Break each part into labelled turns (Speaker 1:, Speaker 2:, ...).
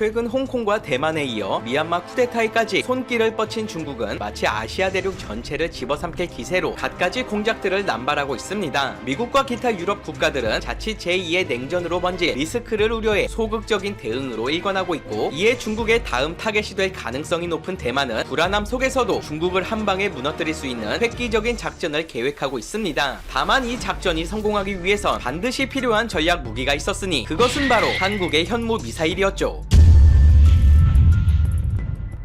Speaker 1: 최근 홍콩과 대만에 이어 미얀마 쿠데타에까지 손길을 뻗친 중국은 마치 아시아 대륙 전체를 집어삼킬 기세로 갖가지 공작들을 남발하고 있습니다. 미국과 기타 유럽 국가들은 자칫 제2의 냉전으로 번질 리스크를 우려해 소극적인 대응으로 일관하고 있고, 이에 중국의 다음 타겟이 될 가능성이 높은 대만은 불안함 속에서도 중국을 한 방에 무너뜨릴 수 있는 획기적인 작전을 계획하고 있습니다. 다만 이 작전이 성공하기 위해선 반드시 필요한 전략 무기가 있었으니 그것은 바로 한국의 현무 미사일이었죠.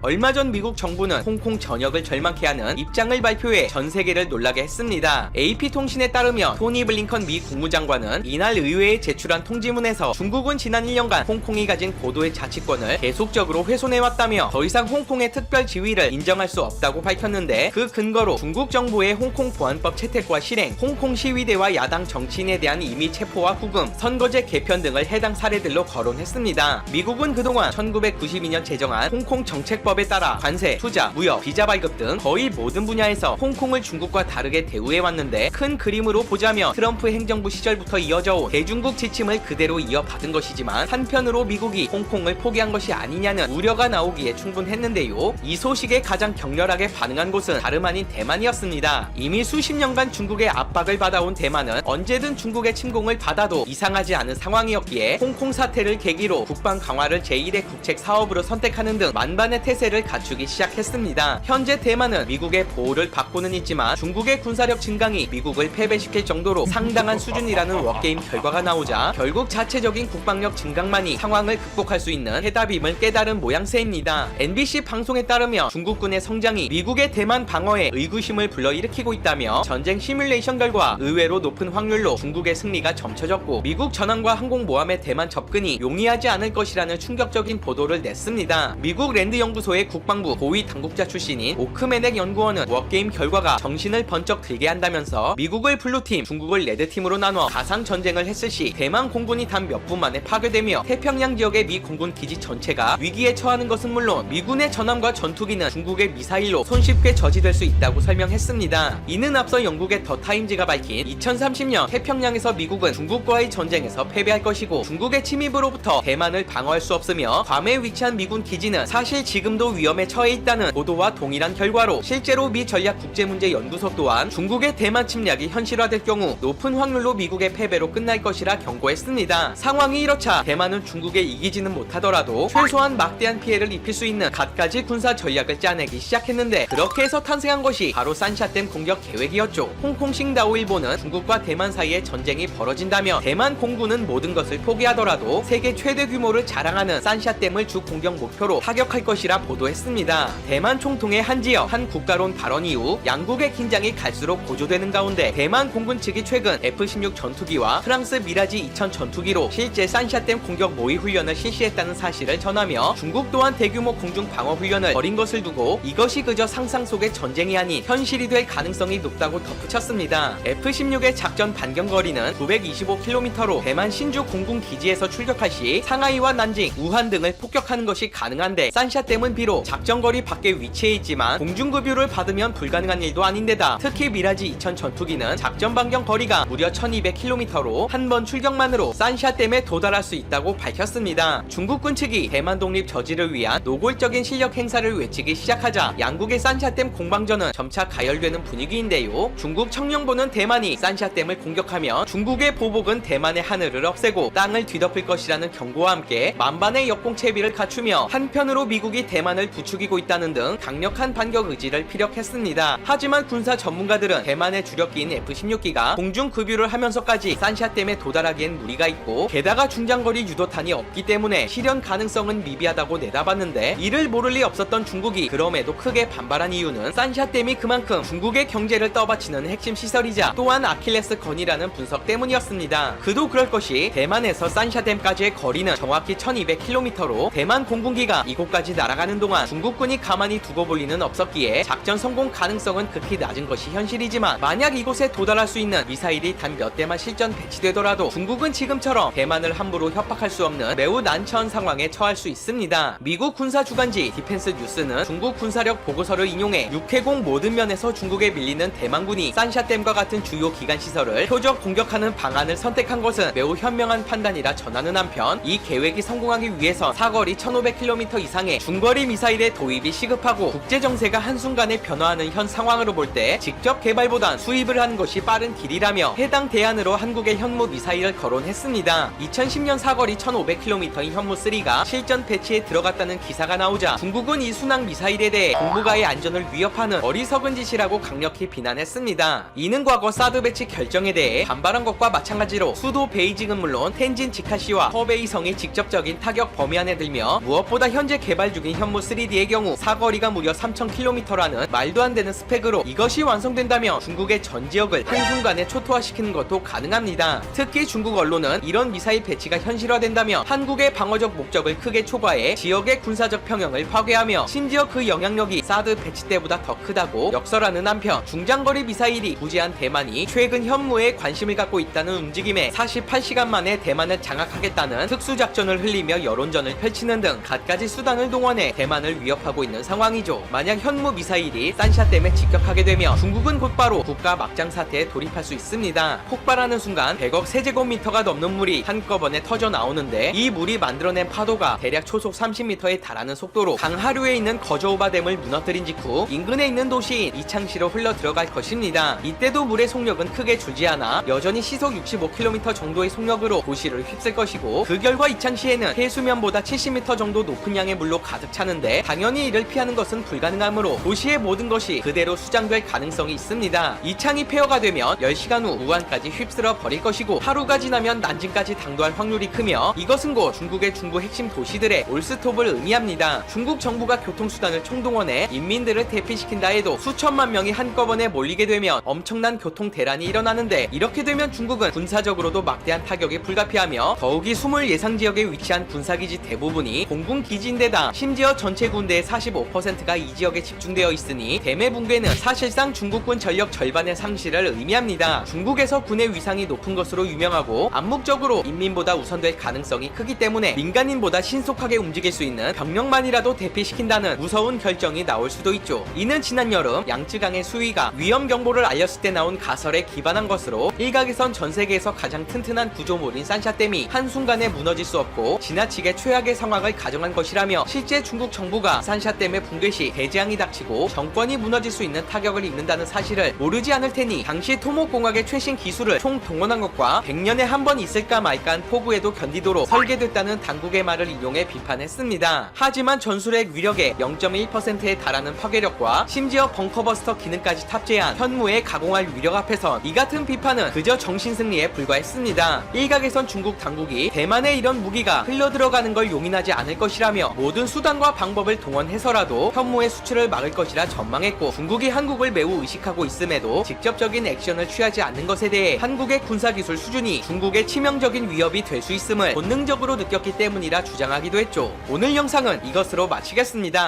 Speaker 1: 얼마 전 미국 정부는 홍콩 전역을 절망케 하는 입장을 발표해 전 세계를 놀라게 했습니다. AP통신에 따르면 토니 블링컨 미 국무장관은 이날 의회에 제출한 통지문에서 중국은 지난 1년간 홍콩이 가진 고도의 자치권을 계속적으로 훼손해왔다며 더 이상 홍콩의 특별 지위를 인정할 수 없다고 밝혔는데, 그 근거로 중국 정부의 홍콩 보안법 채택과 실행, 홍콩 시위대와 야당 정치인에 대한 임의 체포와 구금, 선거제 개편 등을 해당 사례들로 거론했습니다. 미국은 그동안 1992년 제정한 홍콩 정책법에 따라 관세, 투자, 무역, 비자 발급 등 거의 모든 분야에서 홍콩을 중국과 다르게 대우해왔는데, 큰 그림으로 보자면 트럼프 행정부 시절부터 이어져온 대중국 지침을 그대로 이어받은 것이지만, 한편으로 미국이 홍콩을 포기한 것이 아니냐는 우려가 나오기에 충분했는데요. 이 소식에 가장 격렬하게 반응한 곳은 다름 아닌 대만이었습니다. 이미 수십 년간 중국의 압박을 받아온 대만은 언제든 중국의 침공을 받아도 이상하지 않은 상황이었기에 홍콩 사태를 계기로 국방 강화를 제1의 국책 사업으로 선택하는 등 만반의 태세를 갖추기 시작했습니다. 현재 대만은 미국의 보호를 받고는 있지만 중국의 군사력 증강이 미국을 패배시킬 정도로 상당한 수준이라는 워게임 결과가 나오자 결국 자체적인 국방력 증강만이 상황을 극복할 수 있는 해답임을 깨달은 모양새입니다. MBC 방송에 따르면 중국군의 성장이 미국의 대만 방어에 의구심을 불러일으키고 있다며, 전쟁 시뮬레이션 결과 의외로 높은 확률로 중국의 승리가 점쳐졌고 미국 전함과 항공모함의 대만 접근이 용이하지 않을 것이라는 충격적인 보도를 냈습니다. 미국 랜드 연구소의 국방부 고위 당국자 출신인 오크메넥 연구원은 워게임 결과가 정신을 번쩍 들게 한다면서 미국을 블루팀, 중국을 레드팀으로 나눠 가상 전쟁을 했을 시 대만 공군이 단 몇 분 만에 파괴되며 태평양 지역의 미 공군 기지 전체가 위기에 처하는 것은 물론 미군의 전함과 전투기는 중국의 미사일로 손쉽게 저지될 수 있다고 설명했습니다. 이는 앞서 영국의 더 타임즈가 밝힌 2030년 태평양에서 미국은 중국과의 전쟁에서 패배할 것이고 중국의 침입으로부터 대만을 방어할 수 없으며 괌에 위치한 미군 기지는 사실 지금도 위험에 처해 있다는 보도와 동일한 결과로, 실제로 미 전략국제문제연구소 또한 중국의 대만 침략이 현실화될 경우 높은 확률로 미국의 패배로 끝날 것이라 경고했습니다. 상황이 이렇자 대만은 중국에 이기지는 못하더라도 최소한 막대한 피해를 입힐 수 있는 갖가지 군사 전략을 짜내기 시작했는데, 그렇게 해서 탄생한 것이 바로 산샤댐 공격 계획이었죠. 홍콩 싱다오 일보는 중국과 대만 사이에 전쟁이 벌어진다며 대만 공군은 모든 것을 포기하더라도 세계 최대 규모를 자랑하는 산샤댐을 주 공격 목표로 타격할 것이라 보도했습니다. 대만 총통의 한 지역, 한 국가론 발언 이후 양국의 긴장이 갈수록 고조되는 가운데 대만 공군 측이 최근 F-16 전투기와 프랑스 미라지 2000 전투기로 실제 산샤댐 공격 모의 훈련을 실시했다는 사실을 전하며, 중국 또한 대규모 공중 방어 훈련을 벌인 것을 두고 이것이 그저 상상 속의 전쟁이 아닌 현실이 될 가능성이 높다고 덧붙였습니다. F-16의 작전 반경 거리는 925km로 대만 신주 공군 기지에서 출격할 시 상하이와 난징, 우한 등을 폭격하는 것이 가능한데, 산샤댐은 비록 작전거리 밖에 위치해 있지만 공중급유를 받으면 불가능한 일도 아닌데다 특히 미라지 2000 전투기는 작전 반경 거리가 무려 1200km로 한 번 출격만으로 산샤댐에 도달할 수 있다고 밝혔습니다. 중국군 측이 대만 독립 저지를 위한 노골적인 실력 행사를 외치기 시작하자 양국의 산샤댐 공방전은 점차 가열되는 분위기인데요. 중국 청령보는 대만이 산샤댐을 공격하면 중국의 보복은 대만의 하늘을 없애고 땅을 뒤덮을 것이라는 경고와 함께 만반의 역공채비를 갖추며, 한편으로 미국이 대만을 부추기고 있다는 등 강력한 반격 의지를 피력했습니다. 하지만 군사 전문가들은 대만의 주력기인 F-16기가 공중급유를 하면서까지 산샤댐에 도달하기엔 무리가 있고, 게다가 중장거리 유도탄이 없기 때문에 실현 가능성은 미비하다고 내다봤는데, 이를 모를 리 없었던 중국이 그럼에도 크게 반발한 이유는 산샤댐이 그만큼 중국의 경제를 떠받치는 핵심 시설이자 또한 아킬레스건이라는 분석 때문이었습니다. 그도 그럴 것이 대만에서 산샤댐까지의 거리는 정확히 1200km로 대만 공군기가 이곳까지 날아가는 하는 동안 중국군이 가만히 두고 볼 리는 없었기에 작전 성공 가능성은 극히 낮은 것이 현실이지만, 만약 이곳에 도달할 수 있는 미사일이 단 몇 대만 실전 배치되더라도 중국은 지금처럼 대만을 함부로 협박할 수 없는 매우 난처한 상황에 처할 수 있습니다. 미국 군사 주간지 디펜스 뉴스는 중국 군사력 보고서를 인용해 육해공 모든 면에서 중국에 밀리는 대만군이 산샤댐과 같은 주요 기간 시설을 표적 공격하는 방안을 선택한 것은 매우 현명한 판단이라 전하는 한편, 이 계획이 성공하기 위해선 사거리 1500km 이상의 중거리 미사일의 도입이 시급하고, 국제 정세가 한순간에 변화하는 현 상황으로 볼 때 직접 개발보단 수입을 하는 것이 빠른 길이라며 해당 대안으로 한국의 현무 미사일을 거론했습니다. 2010년 사거리 1500km인 현무3가 실전 배치에 들어갔다는 기사가 나오자 중국은 이 순항 미사일에 대해 동북아의 안전을 위협하는 어리석은 짓이라고 강력히 비난했습니다. 이는 과거 사드 배치 결정에 대해 반발한 것과 마찬가지로 수도 베이징은 물론 텐진 지카시와 허베이성이 직접적인 타격 범위 안에 들며, 무엇보다 현재 개발 중인 현무 3D의 경우 사거리가 무려 3000km라는 말도 안 되는 스펙으로 이것이 완성된다면 중국의 전 지역을 한순간에 초토화시키는 것도 가능합니다. 특히 중국 언론은 이런 미사일 배치가 현실화된다면 한국의 방어적 목적을 크게 초과해 지역의 군사적 평형을 파괴하며 심지어 그 영향력이 사드 배치 때보다 더 크다고 역설하는 한편, 중장거리 미사일이 부재한 대만이 최근 현무에 관심을 갖고 있다는 움직임에 48시간 만에 대만을 장악하겠다는 특수작전을 흘리며 여론전을 펼치는 등 갖가지 수단을 동원해 대만을 위협하고 있는 상황이죠. 만약 현무 미사일이 산샤댐에 직격하게 되면 중국은 곧바로 국가 막장 사태에 돌입할 수 있습니다. 폭발하는 순간 100억 세제곱미터가 넘는 물이 한꺼번에 터져 나오는데, 이 물이 만들어낸 파도가 대략 초속 30m에 달하는 속도로 강하류에 있는 거저우바댐을 무너뜨린 직후 인근에 있는 도시인 이창시로 흘러 들어갈 것입니다. 이때도 물의 속력은 크게 줄지 않아 여전히 시속 65km 정도의 속력으로 도시를 휩쓸 것이고, 그 결과 이창시에는 해수면보다 70m 정도 높은 양의 물로 가득 차는데 당연히 이를 피하는 것은 불가능하므로 도시의 모든 것이 그대로 수장될 가능성이 있습니다. 이창이 폐허가 되면 10시간 후 우한까지 휩쓸어 버릴 것이고, 하루가 지나면 난징까지 당도할 확률이 크며, 이것은 곧 중국의 중부 핵심 도시들의 올스톱을 의미합니다. 중국 정부가 교통수단을 총동원해 인민들을 대피시킨다 해도 수천만 명이 한꺼번에 몰리게 되면 엄청난 교통 대란이 일어나는데, 이렇게 되면 중국은 군사적으로도 막대한 타격이 불가피하며, 더욱이 수몰 예상 지역에 위치한 군사기지 대부분이 공군 기지인데다 심지어 전체 군대의 45%가 이 지역에 집중되어 있으니 대매 붕괴는 사실상 중국군 전력 절반의 상실을 의미합니다. 중국에서 군의 위상이 높은 것으로 유명하고 암묵적으로 인민보다 우선될 가능성이 크기 때문에 민간인보다 신속하게 움직일 수 있는 병력만이라도 대피시킨다는 무서운 결정이 나올 수도 있죠. 이는 지난 여름 양쯔강의 수위가 위험 경보를 알렸을 때 나온 가설에 기반한 것으로, 일각에선 전 세계에서 가장 튼튼한 구조물인 산샤댐이 한순간에 무너질 수 없고 지나치게 최악의 상황을 가정한 것이라며, 실제 중국 정부가 산샤댐의 붕괴 시 대재앙이 닥치고 정권이 무너질 수 있는 타격을 입는다는 사실을 모르지 않을 테니, 당시 토목공학의 최신 기술을 총동원한 것과 100년에 한 번 있을까 말까한 폭우에도 견디도록 설계됐다는 당국의 말을 인용해 비판했습니다. 하지만 전술핵 위력의 0.1%에 달하는 파괴력과 심지어 벙커버스터 기능까지 탑재한 현무의 가공할 위력 앞에선 이 같은 비판은 그저 정신승리에 불과했습니다. 일각에선 중국 당국이 대만에 이런 무기가 흘러들어가는 걸 용인하지 않을 것이라며 모든 수단과 방법을 동원해서라도 현무의 수출을 막을 것이라 전망했고, 중국이 한국을 매우 의식하고 있음에도 직접적인 액션을 취하지 않는 것에 대해 한국의 군사기술 수준이 중국의 치명적인 위협이 될 수 있음을 본능적으로 느꼈기 때문이라 주장하기도 했죠. 오늘 영상은 이것으로 마치겠습니다.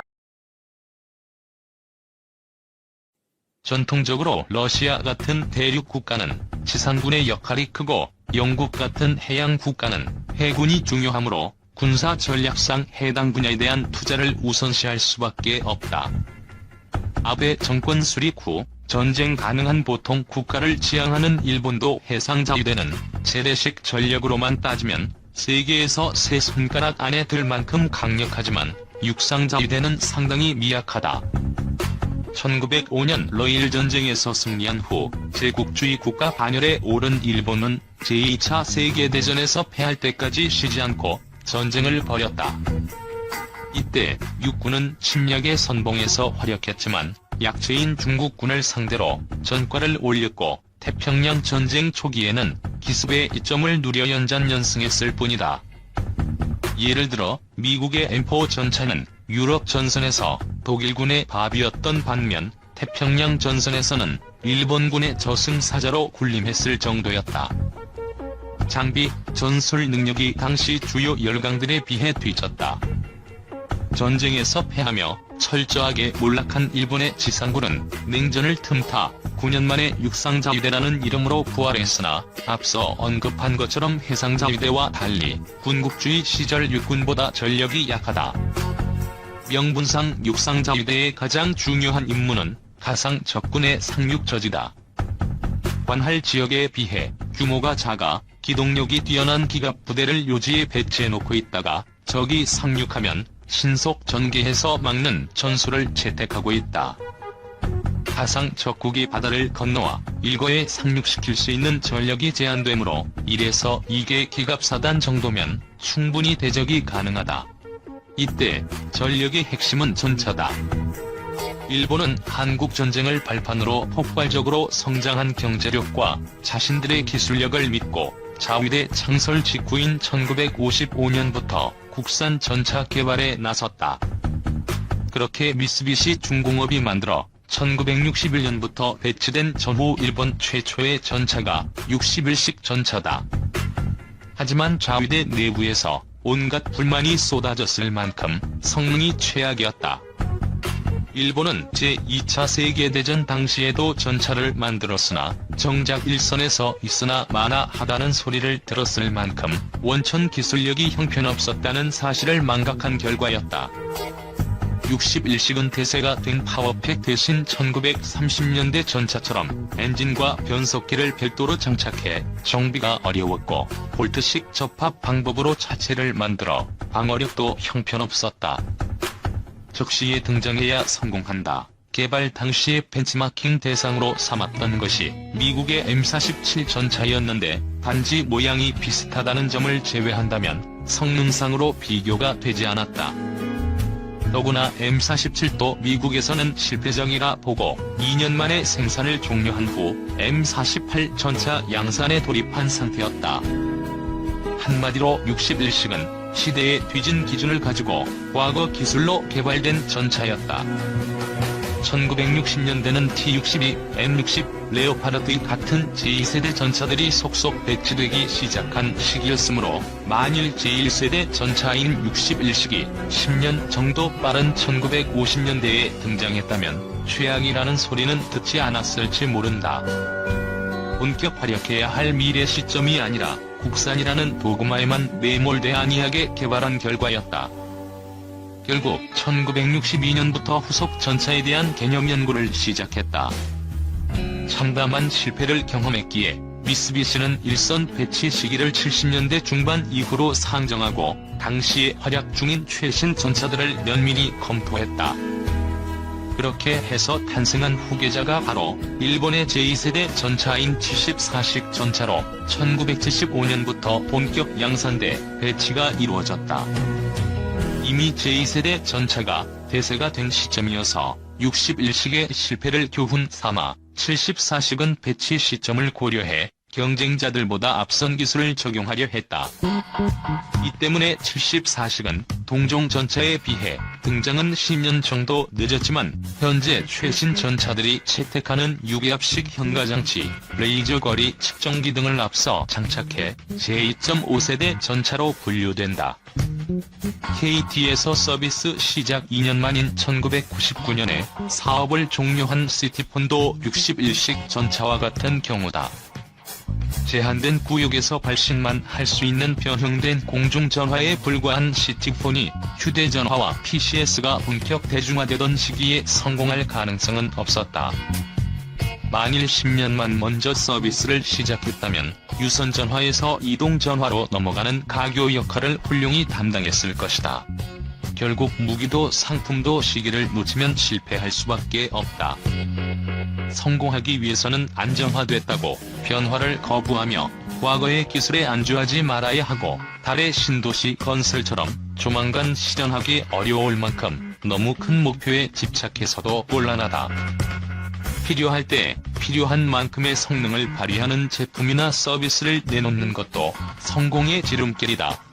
Speaker 2: 전통적으로 러시아 같은 대륙 국가는 지상군의 역할이 크고, 영국 같은 해양 국가는 해군이 중요하므로 군사 전략상 해당 분야에 대한 투자를 우선시할 수밖에 없다. 아베 정권 수립 후 전쟁 가능한 보통 국가를 지향하는 일본도 해상 자위대는 재래식 전력으로만 따지면 세계에서 세 손가락 안에 들 만큼 강력하지만 육상 자위대는 상당히 미약하다. 1905년 러일 전쟁에서 승리한 후 제국주의 국가 반열에 오른 일본은 제2차 세계대전에서 패할 때까지 쉬지 않고 전쟁을 벌였다. 이때 육군은 침략의 선봉에서 활약했지만 약체인 중국군을 상대로 전과를 올렸고, 태평양 전쟁 초기에는 기습의 이점을 누려 연장연승했을 뿐이다. 예를 들어 미국의 M4 전차는 유럽 전선에서 독일군의 밥이었던 반면, 태평양 전선에서는 일본군의 저승사자로 군림했을 정도였다. 장비, 전술 능력이 당시 주요 열강들에 비해 뒤졌다. 전쟁에서 패하며 철저하게 몰락한 일본의 지상군은 냉전을 틈타 9년 만에 육상자위대라는 이름으로 부활했으나 앞서 언급한 것처럼 해상자위대와 달리 군국주의 시절 육군보다 전력이 약하다. 명분상 육상자위대의 가장 중요한 임무는 가상 적군의 상륙 저지다. 관할 지역에 비해 규모가 작아 기동력이 뛰어난 기갑 부대를 요지에 배치해놓고 있다가 적이 상륙하면 신속 전개해서 막는 전술을 채택하고 있다. 가상 적국이 바다를 건너와 일거에 상륙시킬 수 있는 전력이 제한되므로 1에서 2개 기갑사단 정도면 충분히 대적이 가능하다. 이때 전력의 핵심은 전차다. 일본은 한국전쟁을 발판으로 폭발적으로 성장한 경제력과 자신들의 기술력을 믿고 자위대 창설 직후인 1955년부터 국산 전차 개발에 나섰다. 그렇게 미쓰비시 중공업이 만들어 1961년부터 배치된 전후 일본 최초의 전차가 61식 전차다. 하지만 자위대 내부에서 온갖 불만이 쏟아졌을 만큼 성능이 최악이었다. 일본은 제2차 세계대전 당시에도 전차를 만들었으나 정작 일선에서 있으나 마나 하다는 소리를 들었을 만큼 원천 기술력이 형편없었다는 사실을 망각한 결과였다. 61식은 대세가 된 파워팩 대신 1930년대 전차처럼 엔진과 변속기를 별도로 장착해 정비가 어려웠고 볼트식 접합 방법으로 차체를 만들어 방어력도 형편없었다. 적시에 등장해야 성공한다. 개발 당시의 벤치마킹 대상으로 삼았던 것이 미국의 M47 전차였는데 단지 모양이 비슷하다는 점을 제외한다면 성능상으로 비교가 되지 않았다. 더구나 M47도 미국에서는 실패작이라 보고 2년 만에 생산을 종료한 후 M48 전차 양산에 돌입한 상태였다. 한마디로 61식은 시대에 뒤진 기준을 가지고 과거 기술로 개발된 전차였다. 1960년대는 T-62, M-60, 레오파르드 같은 제2세대 전차들이 속속 배치되기 시작한 시기였으므로 만일 제1세대 전차인 61식이 10년 정도 빠른 1950년대에 등장했다면 최악이라는 소리는 듣지 않았을지 모른다. 본격 활약해야 할 미래 시점이 아니라 국산이라는 도구마에만 매몰돼 안이하게 개발한 결과였다. 결국 1962년부터 후속 전차에 대한 개념 연구를 시작했다. 참담한 실패를 경험했기에 미쓰비시는 일선 배치 시기를 70년대 중반 이후로 상정하고 당시에 활약 중인 최신 전차들을 면밀히 검토했다. 그렇게 해서 탄생한 후계자가 바로 일본의 제2세대 전차인 74식 전차로 1975년부터 본격 양산돼 배치가 이루어졌다. 이미 제2세대 전차가 대세가 된 시점이어서 61식의 실패를 교훈 삼아 74식은 배치 시점을 고려해 경쟁자들보다 앞선 기술을 적용하려 했다. 이 때문에 74식은 동종 전차에 비해 등장은 10년 정도 늦었지만 현재 최신 전차들이 채택하는 유기압식 현가장치, 레이저 거리 측정기 등을 앞서 장착해 제2.5세대 전차로 분류된다. KT에서 서비스 시작 2년 만인 1999년에 사업을 종료한 시티폰도 61식 전차와 같은 경우다. 제한된 구역에서 발신만 할 수 있는 변형된 공중전화에 불과한 시티폰이 휴대전화와 PCS가 본격 대중화되던 시기에 성공할 가능성은 없었다. 만일 10년만 먼저 서비스를 시작했다면 유선전화에서 이동전화로 넘어가는 가교 역할을 훌륭히 담당했을 것이다. 결국 무기도 상품도 시기를 놓치면 실패할 수밖에 없다. 성공하기 위해서는 안정화됐다고 변화를 거부하며 과거의 기술에 안주하지 말아야 하고 달의 신도시 건설처럼 조만간 실현하기 어려울 만큼 너무 큰 목표에 집착해서도 곤란하다. 필요할 때 필요한 만큼의 성능을 발휘하는 제품이나 서비스를 내놓는 것도 성공의 지름길이다.